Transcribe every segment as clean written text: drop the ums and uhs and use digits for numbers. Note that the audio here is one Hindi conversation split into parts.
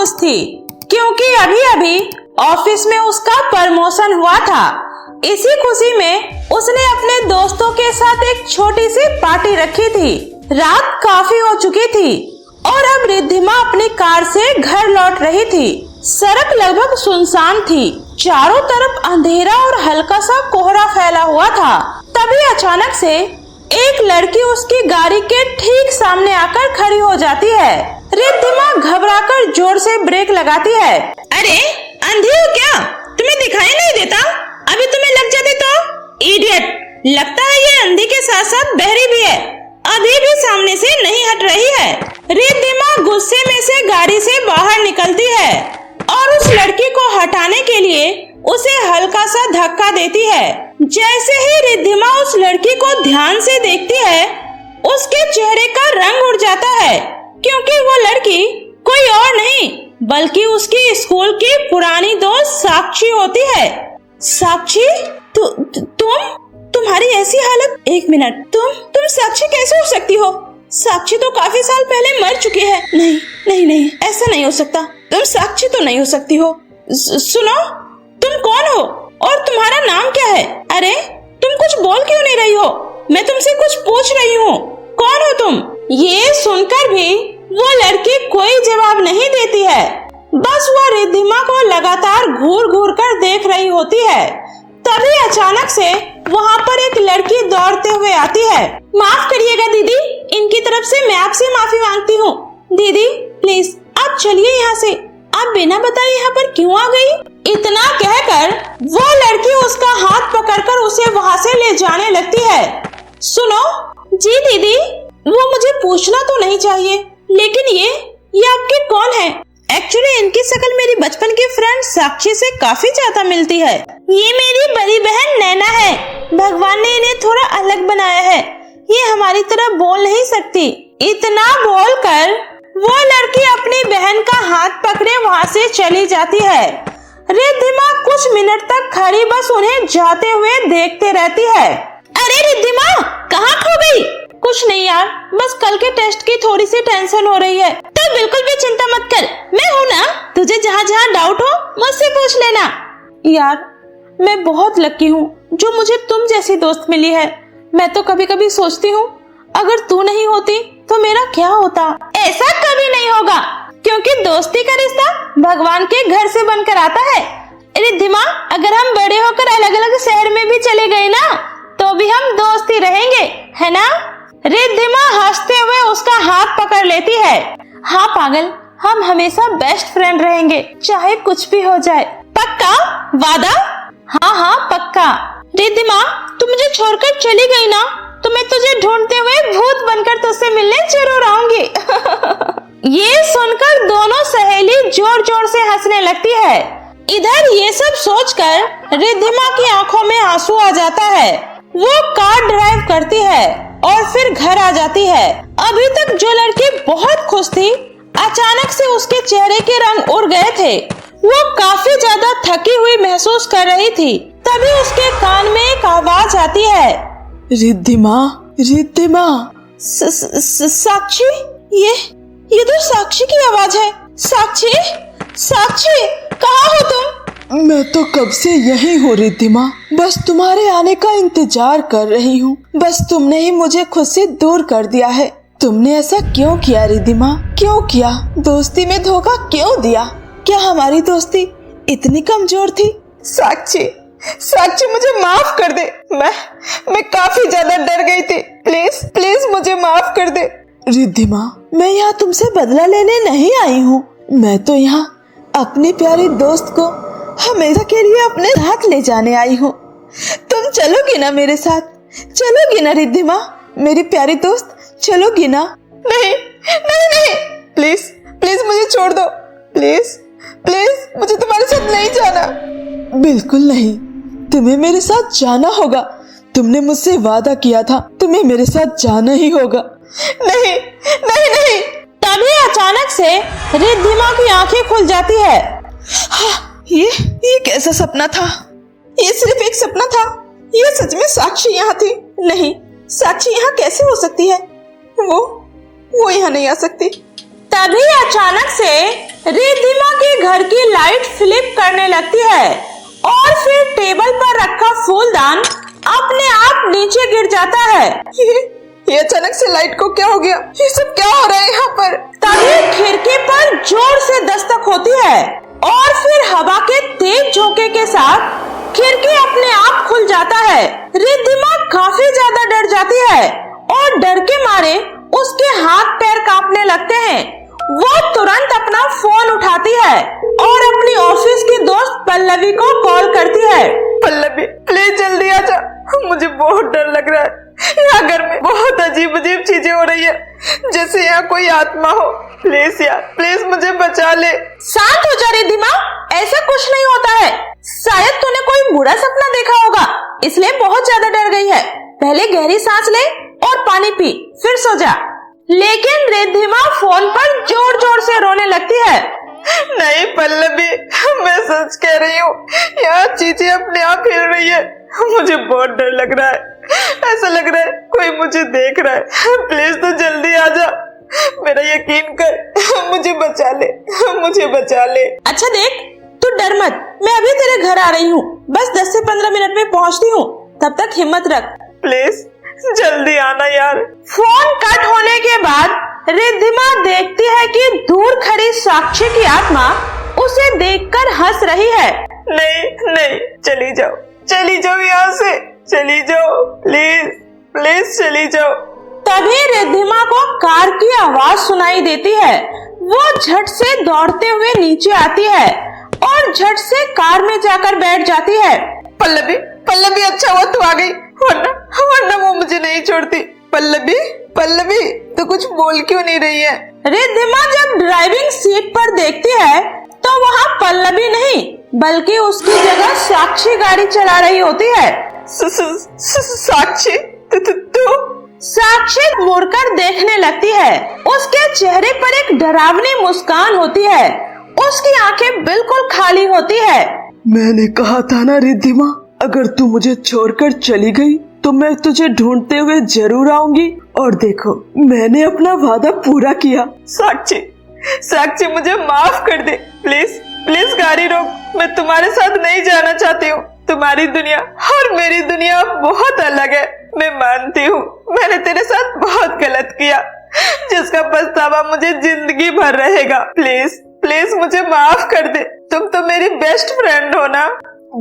खुश थी क्योंकि अभी अभी ऑफिस में उसका प्रमोशन हुआ था। इसी खुशी में उसने अपने दोस्तों के साथ एक छोटी सी पार्टी रखी थी। रात काफी हो चुकी थी और अब रिद्धिमा अपनी कार से घर लौट रही थी। सड़क लगभग सुनसान थी, चारों तरफ अंधेरा और हल्का सा कोहरा फैला हुआ था। तभी अचानक से एक लड़की उसकी गाड़ी के ठीक सामने आकर खड़ी हो जाती है। रिद्धिमा घबराकर जोर से ब्रेक लगाती है। अरे अंधी हो क्या? तुम्हें दिखाई नहीं देता? अभी तुम्हें लग जाती तो? इडियट! लगता है ये अंधी के साथ साथ बहरी भी है, अभी भी सामने से नहीं हट रही है। रिद्धिमा गुस्से में से गाड़ी से बाहर निकलती है और उस लड़की को हटाने के लिए उसे हल्का सा धक्का देती है। जैसे ही रिद्धिमा उस लड़की को ध्यान से देखती है, उसके चेहरे का रंग उड़ जाता है क्योंकि वो लड़की कोई और नहीं बल्कि उसकी स्कूल की पुरानी दोस्त साक्षी होती है। साक्षी, तुम्हारी ऐसी हालत? एक मिनट, तुम साक्षी कैसे हो सकती हो? साक्षी तो काफी साल पहले मर चुकी है। नहीं नहीं नहीं, ऐसा नहीं हो सकता। तुम साक्षी तो नहीं हो सकती हो। सुनो, तुम कौन हो और तुम्हारा नाम क्या है? अरे तुम कुछ बोल क्यों नहीं रही हो? मैं तुमसे कुछ पूछ रही हूँ, कौन हो तुम? ये सुनकर भी वो लड़की कोई जवाब नहीं देती है, बस वो रिद्धिमा को लगातार घूर घूर कर देख रही होती है। तभी अचानक से वहाँ पर एक लड़की दौड़ते हुए आती है। माफ करिएगा दीदी, इनकी तरफ से मैं आपसे माफी मांगती हूँ। दीदी प्लीज आप चलिए यहाँ से, आप बिना बताए यहाँ पर क्यों आ गई? इतना कहकर वो लड़की उसका हाथ पकड़कर उसे वहाँ से ले जाने लगती है। सुनो जी दीदी, वो मुझे पूछना तो नहीं चाहिए, लेकिन ये आपके कौन है? एक्चुअली इनकी शक्ल मेरी बचपन की फ्रेंड साक्षी से काफी ज्यादा मिलती है। ये मेरी बड़ी बहन नैना है। भगवान ने इन्हें थोड़ा अलग बनाया है, ये हमारी तरह बोल नहीं सकती। इतना बोलकर वो लड़की अपनी बहन का हाथ पकड़े वहाँ से चली जाती है। रिद्धिमा कुछ मिनट तक खड़ी बस उन्हें जाते हुए देखते रहती है। अरे रिद्धिमा, कहाँ खो गई? कुछ नहीं यार, बस कल के टेस्ट की थोड़ी सी टेंशन हो रही है। तो बिल्कुल भी चिंता मत कर, मैं हूँ ना। तुझे जहाँ जहाँ डाउट हो मुझसे पूछ लेना। यार मैं बहुत लकी हूँ जो मुझे तुम जैसी दोस्त मिली है। मैं तो कभी कभी सोचती हूँ अगर तू नहीं होती तो मेरा क्या होता। ऐसा कभी नहीं होगा क्योंकि दोस्ती का रिश्ता भगवान के घर से बनकर आता है। रिद्धिमा, अगर हम बड़े होकर अलग अलग शहर में भी चले गए ना तो भी हम दोस्त ही रहेंगे, है ना? रिद्धिमा हंसते हुए उसका हाथ पकड़ लेती है। हाँ पागल, हम हमेशा बेस्ट फ्रेंड रहेंगे चाहे कुछ भी हो जाए। पक्का? वादा? हाँ हाँ पक्का। रिद्धिमा, तू मुझे छोड़कर चली गई ना तो मैं तुझे ढूंढते हुए भूत बनकर तुझसे मिलने जरूर आऊंगी। ये सुनकर दोनों सहेली जोर जोर से हंसने लगती है। इधर ये सब सोचकर रिद्धिमा की आंखों में आंसू आ जाता है। वो कार ड्राइव करती है और फिर घर आ जाती है। अभी तक जो लड़की बहुत खुश थी, अचानक से उसके चेहरे के रंग उड़ गए थे। वो काफी ज्यादा थकी हुई महसूस कर रही थी। तभी उसके कान में एक आवाज आती है। रिद्धिमा, रिद्धिमा। साक्षी, ये तो साक्षी की आवाज है। साक्षी, साक्षी, कहाँ हो तुम? मैं तो कब से यही हूँ रिद्धिमा, बस तुम्हारे आने का इंतजार कर रही हूँ। बस तुमने ही मुझे खुद से दूर कर दिया है। तुमने ऐसा क्यों किया रिद्धिमा, क्यों किया? दोस्ती में धोखा क्यों दिया? क्या हमारी दोस्ती इतनी कमजोर थी? साक्षी, साक्षी मुझे माफ कर दे। मैं काफी ज्यादा डर गई थी। प्लीज प्लीज मुझे माफ कर दे। रिद्धिमा, मैं यहाँ तुमसे बदला लेने नहीं आई हूँ। मैं तो यहाँ अपनी प्यारी दोस्त को हमेशा के लिए अपने साथ ले जाने आई हूँ। तुम चलोगी ना मेरे साथ? चलोगी ना रिद्धिमा, मेरी प्यारी दोस्त, चलोगी ना? नहीं नहीं नहीं, प्लीज प्लीज मुझे छोड़ दो। प्लीज प्लीज मुझे तुम्हारे साथ नहीं जाना। बिल्कुल नहीं, तुम्हें मेरे साथ जाना होगा। तुमने मुझसे वादा किया था, तुम्हें मेरे साथ जाना ही होगा। नहीं नहीं नहीं। तभी अचानक से रिद्धिमा की आंखें खुल जाती है। हाँ, ये कैसा सपना था? ये सिर्फ एक सपना था? ये सच में साक्षी यहाँ थी? नहीं, साक्षी यहाँ कैसे हो सकती है? वो यहाँ नहीं आ सकती। तभी अचानक से रिद्धिमा के घर की लाइट फ्लिप करने लगती है और फिर टेबल पर रखा फूलदान अपने आप नीचे गिर जाता है। ये अचानक से लाइट को क्या हो गया? ये सब क्या हो रहा है यहाँ पर? तभी खिड़की पर जोर से दस्तक होती है और फिर हवा के तेज झोंके के साथ खिड़की अपने आप खुल जाता है। रिद्धिमा काफी ज्यादा डर जाती है और डर के मारे उसके हाथ पैर कांपने लगते हैं। वो तुरंत अपना फोन उठाती है और अपनी ऑफिस की दोस्त पल्लवी को कॉल करती है। पल्लवी प्लीज जल्दी आ जा, मुझे बहुत डर लग रहा है। यहाँ घर में बहुत अजीब अजीब चीजें हो रही है, जैसे यहाँ कोई आत्मा हो। प्लीज यार, प्लीज मुझे बचा ले। शांत हो जा रिद्धिमा, ऐसा कुछ नहीं होता है। शायद तूने कोई बुरा सपना देखा होगा, इसलिए बहुत ज्यादा डर गई है। पहले गहरी सांस ले और पानी पी, फिर सो जा। लेकिन रिद्धिमा फोन पर जोर जोर से रोने लगती है। नहीं पल्लवी, मैं सच कह रही हूँ, यहाँ चीजें अपने आप हिल रही है। मुझे बहुत डर लग रहा है, ऐसा लग रहा है कोई मुझे देख रहा है। प्लीज तू जल्दी आ जा, मेरा यकीन कर, मुझे बचा ले, मुझे बचा ले। अच्छा देख, तू डर मत, मैं अभी तेरे घर आ रही हूँ। बस 10 से 15 मिनट में पहुँचती हूँ, तब तक हिम्मत रख। प्लीज जल्दी आना यार। फोन कट होने के बाद रिद्धिमा देखती है कि दूर खड़ी साक्षी की आत्मा उसे देखकर हंस रही है। नहीं नहीं, चली जाओ यहाँ से, चली जाओ, प्लीज प्लीज चली जाओ। तभी रिद्धिमा को कार की आवाज सुनाई देती है। वो झट से दौड़ते हुए नीचे आती है और झट से कार में जाकर बैठ जाती है। पल्लवी अच्छा हुआ तू आ गई, वरना वो मुझे नहीं छोड़ती। पल्लवी तो कुछ बोल क्यों नहीं रही है? रिद्धिमा जब ड्राइविंग सीट पर देखती है तो वहाँ पल्लवी नहीं बल्कि उसकी जगह साक्षी गाड़ी चला रही होती है। साक्षी तू? साक्षी मुड़कर देखने लगती है। उसके चेहरे पर एक डरावनी मुस्कान होती है। उसकी आंखें बिल्कुल खाली होती है। मैंने कहा था ना रिद्धिमा, अगर तू मुझे छोड़कर चली गई तो मैं तुझे ढूंढते हुए जरूर आऊंगी। और देखो, मैंने अपना वादा पूरा किया। साक्षी मुझे माफ कर दे, प्लीज गाड़ी रोक। मैं तुम्हारे साथ नहीं जाना चाहती हूँ। तुम्हारी दुनिया और मेरी दुनिया बहुत अलग है। मैं मानती हूँ मैंने तेरे साथ बहुत गलत किया, जिसका पछतावा मुझे जिंदगी भर रहेगा। प्लीज मुझे माफ कर दे। तुम तो मेरी बेस्ट फ्रेंड हो ना।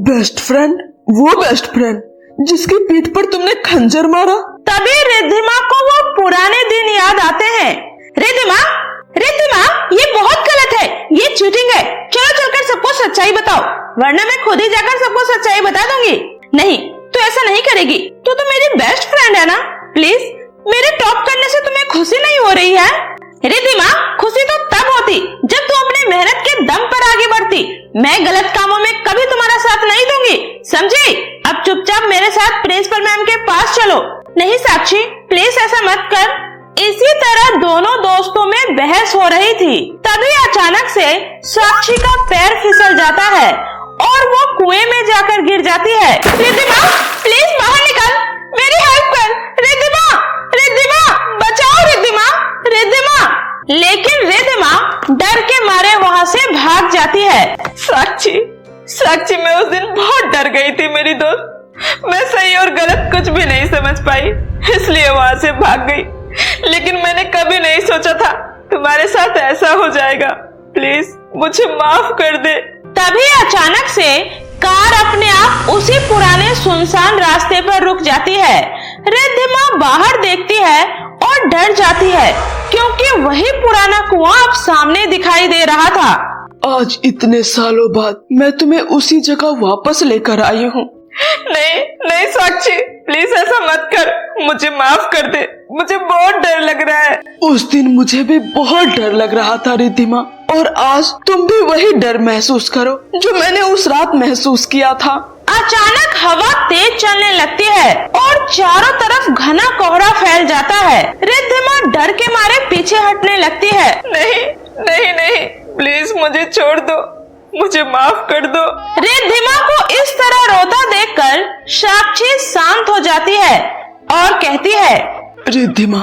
Best friend? वो बेस्ट फ्रेंड जिसकी पीठ पर तुमने खंजर मारा? तभी रिद्धिमा को वो पुराने दिन याद आते हैं। रिद्धिमा, ये बहुत गलत है, ये चीटिंग है। चलो चलकर सबको सच्चाई बताओ, वरना मैं खुद ही जाकर सबको सच्चाई बता दूंगी। नहीं, तू ऐसा नहीं करेगी, तू तो मेरी बेस्ट फ्रेंड है ना। प्लीज, मेरे टॉप करने से तुम्हें खुशी नहीं हो रही है? रिद्धिमा, खुशी तो तब होती जब तू अपनी मेहनत के दम पर आगे बढ़ती। मैं गलत कामों में कभी तुम्हारा साथ नहीं दूंगी, समझी? अब चुपचाप मेरे साथ प्रिंसिपल मैम के पास चलो। नहीं साक्षी, प्लीज ऐसा मत कर। इसी तरह दोनों दोस्तों में बहस हो रही थी। तभी अचानक से साक्षी का पैर फिसल जाता है और वो कुएं में जाकर गिर जाती है। रिद्धिमा, प्लीज बाहर निकल, मेरी हेल्प कर। रिद्धिमा, बचाओ रिद्धिमा। लेकिन रिद्धिमा डर के मारे वहाँ से भाग जाती है। साक्षी, मैं उस दिन बहुत डर गई थी मेरी दोस्त। मैं सही और गलत कुछ भी नहीं समझ पाई, इसलिए वहाँ से भाग गई। लेकिन मैंने कभी नहीं सोचा था तुम्हारे साथ ऐसा हो जाएगा। प्लीज मुझे माफ कर दे। तभी अचानक से कार अपने आप उसी पुराने सुनसान रास्ते पर रुक जाती है। रिद्धिमा बाहर देखती है और डर जाती है, क्योंकि वही पुराना कुआं अब सामने दिखाई दे रहा था। आज इतने सालों बाद मैं तुम्हें उसी जगह वापस लेकर आई हूँ। नहीं साक्षी, प्लीज ऐसा मत कर, मुझे माफ कर दे। मुझे बहुत डर लग रहा है। उस दिन मुझे भी बहुत डर लग रहा था रिद्धिमा, और आज तुम भी वही डर महसूस करो जो मैंने उस रात महसूस किया था। अचानक हवा तेज चलने लगती है और चारों तरफ घना कोहरा फैल जाता है। रिद्धिमा डर के मारे पीछे हटने लगती है। नहीं, प्लीज मुझे छोड़ दो, मुझे माफ कर दो। रिद्धिमा को इस तरह रोता देखकर साक्षी शांत हो जाती है और कहती है, रिद्धिमा,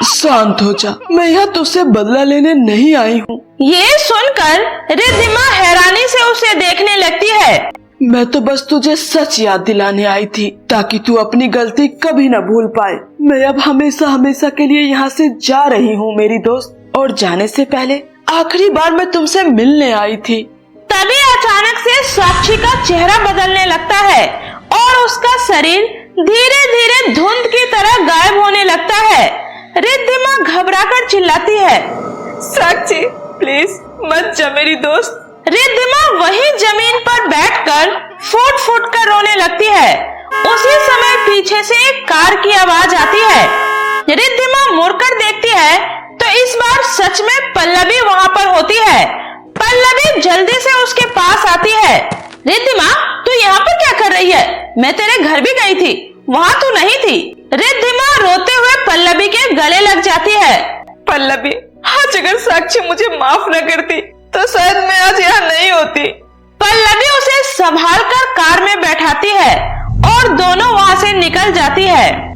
शांत हो जा, मैं यहाँ तुझसे बदला लेने नहीं आई हूँ। ये सुनकर रिद्धिमा हैरानी से उसे देखने लगती है। मैं तो बस तुझे सच याद दिलाने आई थी ताकि तू अपनी गलती कभी न भूल पाए। मैं अब हमेशा हमेशा के लिए यहाँ से जा रही हूँ मेरी दोस्त, और जाने से पहले आखिरी बार मैं तुमसे मिलने आई थी। तभी अचानक से साक्षी का चेहरा बदलने लगता है और उसका शरीर धीरे धीरे धुंध की तरह गायब होने लगता है। रिद्धिमा घबराकर चिल्लाती है, साक्षी प्लीज मत जा मेरी दोस्त। रिद्धिमा वही जमीन पर बैठकर फुट फुट कर रोने लगती है। उसी समय पीछे से एक कार की आवाज आती है। रिद्धिमा मुड़कर देखती है तो इस बार सच में पल्लवी वहाँ पर होती है। पल्लवी जल्दी से उसके पास आती है। रिद्धिमा तू यहाँ पर क्या कर रही है? मैं तेरे घर भी गई थी, वहाँ तू नहीं थी। रिद्धिमा रोते हुए पल्लवी के गले लग जाती है। पल्लवी, आज अगर साक्षी मुझे माफ न करती तो शायद मैं आज यहाँ नहीं होती। पल्लवी उसे संभाल कर कार में बैठाती है और दोनों वहाँ से निकल जाती है।